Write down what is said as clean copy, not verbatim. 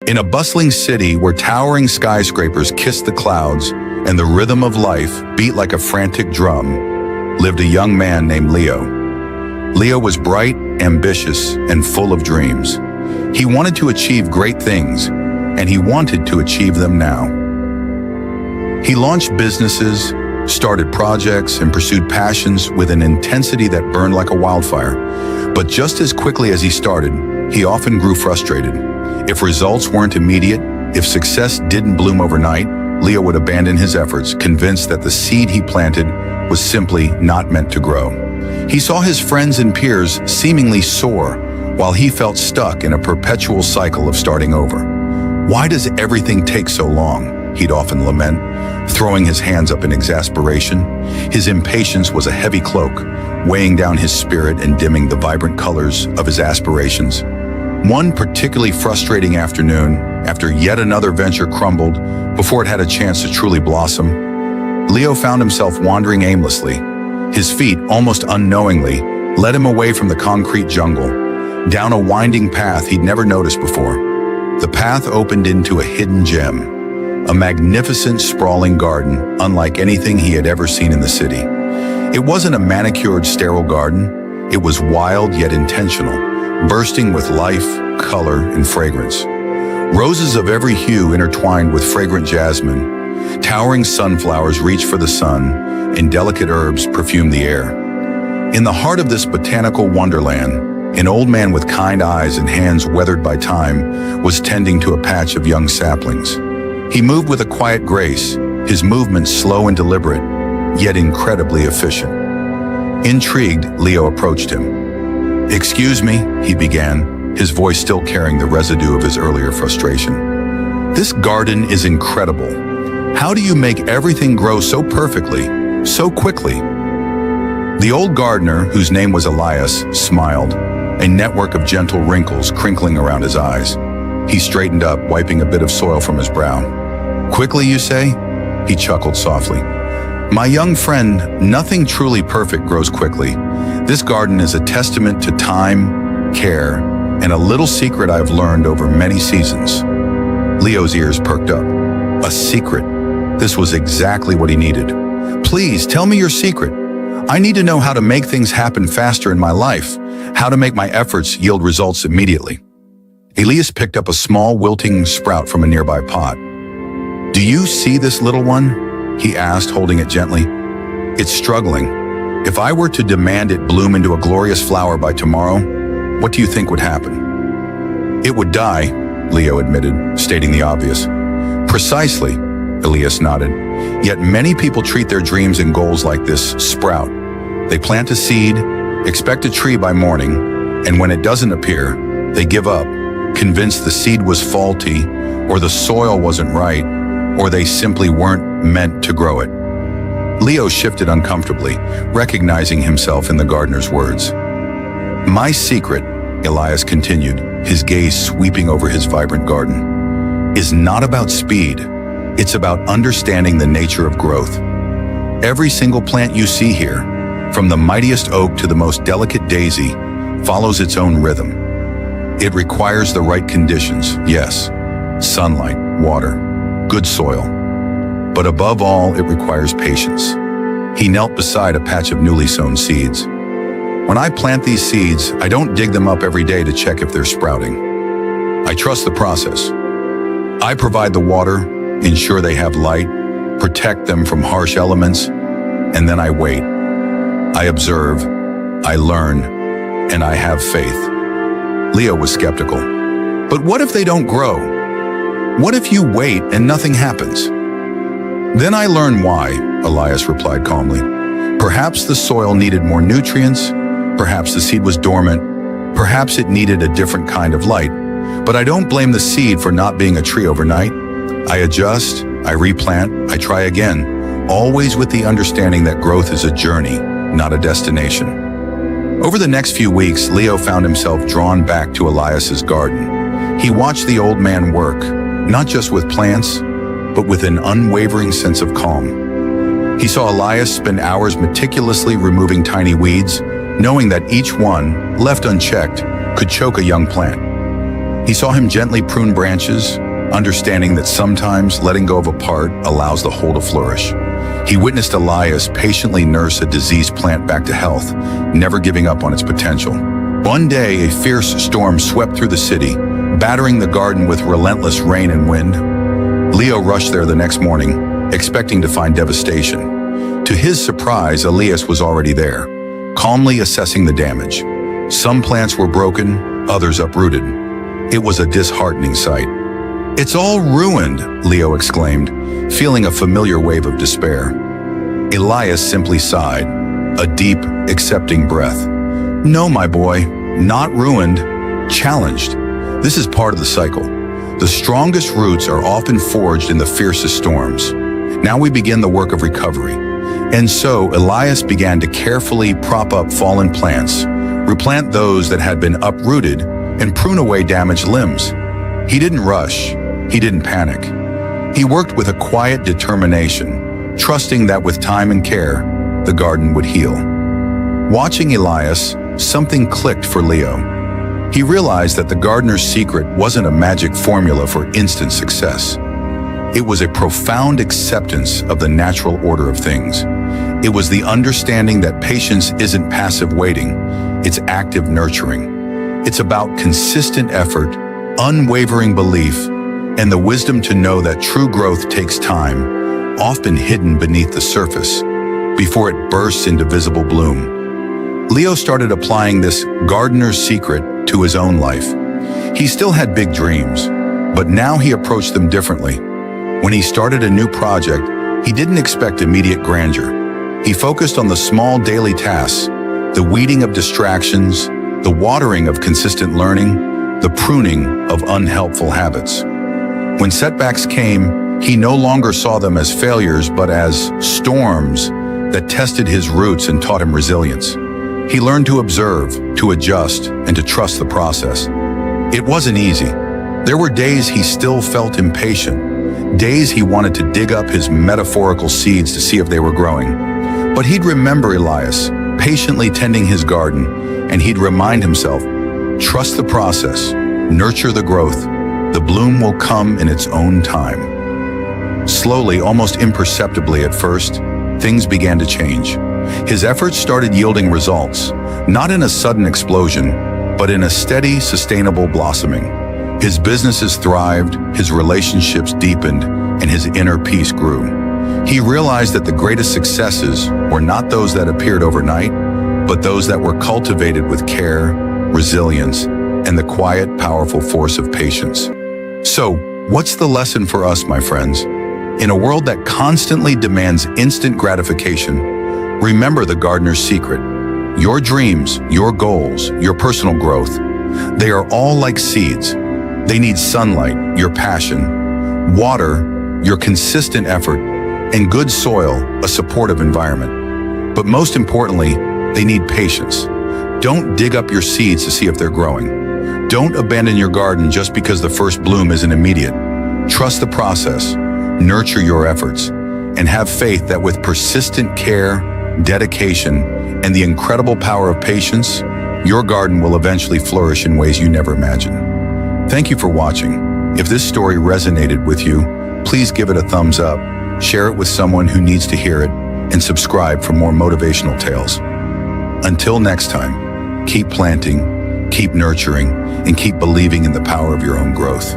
In a bustling city where towering skyscrapers kissed the clouds and the rhythm of life beat like a frantic drum, lived a young man named Leo. Leo was bright, ambitious, and full of dreams. He wanted to achieve great things, and he wanted to achieve them now. He launched businesses, started projects, and pursued passions with an intensity that burned like a wildfire. But just as quickly as he started, he often grew frustrated. If results weren't immediate, if success didn't bloom overnight, Leo would abandon his efforts, convinced that the seed he planted was simply not meant to grow. He saw his friends and peers seemingly soar, while he felt stuck in a perpetual cycle of starting over. "Why does everything take so long?" he'd often lament, throwing his hands up in exasperation. His impatience was a heavy cloak, weighing down his spirit and dimming the vibrant colors of his aspirations. One particularly frustrating afternoon, after yet another venture crumbled before it had a chance to truly blossom, Leo found himself wandering aimlessly. His feet, almost unknowingly, led him away from the concrete jungle, down a winding path he'd never noticed before. The path opened into a hidden gem, a magnificent, sprawling garden, unlike anything he had ever seen in the city. It wasn't a manicured, sterile garden. It was wild yet intentional, bursting with life, color, and fragrance. Roses of every hue intertwined with fragrant jasmine. Towering sunflowers reached for the sun, and delicate herbs perfumed the air. In the heart of this botanical wonderland, an old man with kind eyes and hands weathered by time was tending to a patch of young saplings. He moved with a quiet grace, his movements slow and deliberate, yet incredibly efficient. Intrigued, Leo approached him. "Excuse me," he began, his voice still carrying the residue of his earlier frustration. "This garden is incredible. How do you make everything grow so perfectly, so quickly?" The old gardener, whose name was Elias, smiled, a network of gentle wrinkles crinkling around his eyes. He straightened up, wiping a bit of soil from his brow. "Quickly, you say?" He chuckled softly. "My young friend, nothing truly perfect grows quickly. This garden is a testament to time, care, and a little secret I've learned over many seasons." Leo's ears perked up. A secret. This was exactly what he needed. "Please, tell me your secret. I need to know how to make things happen faster in my life, how to make my efforts yield results immediately." Elias picked up a small wilting sprout from a nearby pot. "Do you see this little one?" he asked, holding it gently. "It's struggling. If I were to demand it bloom into a glorious flower by tomorrow, what do you think would happen?" "It would die," Leo admitted, stating the obvious. "Precisely," Elias nodded. "Yet many people treat their dreams and goals like this sprout. They plant a seed, expect a tree by morning, and when it doesn't appear, they give up, convinced the seed was faulty, or the soil wasn't right, or they simply weren't meant to grow it." Leo shifted uncomfortably, recognizing himself in the gardener's words. "My secret," Elias continued, his gaze sweeping over his vibrant garden, "is not about speed. It's about understanding the nature of growth. Every single plant you see here, from the mightiest oak to the most delicate daisy, follows its own rhythm. It requires the right conditions, yes, sunlight, water, good soil. But above all, it requires patience." He knelt beside a patch of newly sown seeds. "When I plant these seeds, I don't dig them up every day to check if they're sprouting. I trust the process. I provide the water, ensure they have light, protect them from harsh elements, and then I wait. I observe, I learn, and I have faith." Leo was skeptical. "But what if they don't grow? What if you wait and nothing happens?" "Then I learn why," Elias replied calmly. "Perhaps the soil needed more nutrients, perhaps the seed was dormant, perhaps it needed a different kind of light. But I don't blame the seed for not being a tree overnight. I adjust, I replant, I try again, always with the understanding that growth is a journey, not a destination." Over the next few weeks, Leo found himself drawn back to Elias's garden. He watched the old man work, not just with plants, but with an unwavering sense of calm. He saw Elias spend hours meticulously removing tiny weeds, knowing that each one, left unchecked, could choke a young plant. He saw him gently prune branches, understanding that sometimes letting go of a part allows the whole to flourish. He witnessed Elias patiently nurse a diseased plant back to health, never giving up on its potential. One day, a fierce storm swept through the city, battering the garden with relentless rain and wind. Leo rushed there the next morning, expecting to find devastation. To his surprise, Elias was already there, calmly assessing the damage. Some plants were broken, others uprooted. It was a disheartening sight. "It's all ruined," Leo exclaimed, feeling a familiar wave of despair. Elias simply sighed, a deep, accepting breath. "No, my boy, not ruined, challenged. This is part of the cycle. The strongest roots are often forged in the fiercest storms. Now we begin the work of recovery." And so Elias began to carefully prop up fallen plants, replant those that had been uprooted, and prune away damaged limbs. He didn't rush. He didn't panic. He worked with a quiet determination, trusting that with time and care, the garden would heal. Watching Elias, something clicked for Leo. He realized that the gardener's secret wasn't a magic formula for instant success. It was a profound acceptance of the natural order of things. It was the understanding that patience isn't passive waiting, it's active nurturing. It's about consistent effort, unwavering belief, and the wisdom to know that true growth takes time, often hidden beneath the surface, before it bursts into visible bloom. Leo started applying this gardener's secret to his own life. He still had big dreams, but now he approached them differently. When he started a new project, he didn't expect immediate grandeur. He focused on the small daily tasks, the weeding of distractions, the watering of consistent learning, the pruning of unhelpful habits. When setbacks came, he no longer saw them as failures, but as storms that tested his roots and taught him resilience. He learned to observe, to adjust, and to trust the process. It wasn't easy. There were days he still felt impatient, days he wanted to dig up his metaphorical seeds to see if they were growing. But he'd remember Elias, patiently tending his garden, and he'd remind himself, trust the process, nurture the growth, the bloom will come in its own time. Slowly, almost imperceptibly at first, things began to change. His efforts started yielding results, not in a sudden explosion, but in a steady, sustainable blossoming. His businesses thrived, his relationships deepened, and his inner peace grew. He realized that the greatest successes were not those that appeared overnight, but those that were cultivated with care, resilience, and the quiet, powerful force of patience. So, what's the lesson for us, my friends? In a world that constantly demands instant gratification, remember the gardener's secret. Your dreams, your goals, your personal growth, they are all like seeds. They need sunlight, your passion, water, your consistent effort, and good soil, a supportive environment. But most importantly, they need patience. Don't dig up your seeds to see if they're growing. Don't abandon your garden just because the first bloom isn't immediate. Trust the process, nurture your efforts, and have faith that with persistent care, dedication, and the incredible power of patience, your garden will eventually flourish in ways you never imagined. Thank you for watching. If this story resonated with you, please give it a thumbs up, share it with someone who needs to hear it, and subscribe for more motivational tales. Until next time, keep planting, keep nurturing, and keep believing in the power of your own growth.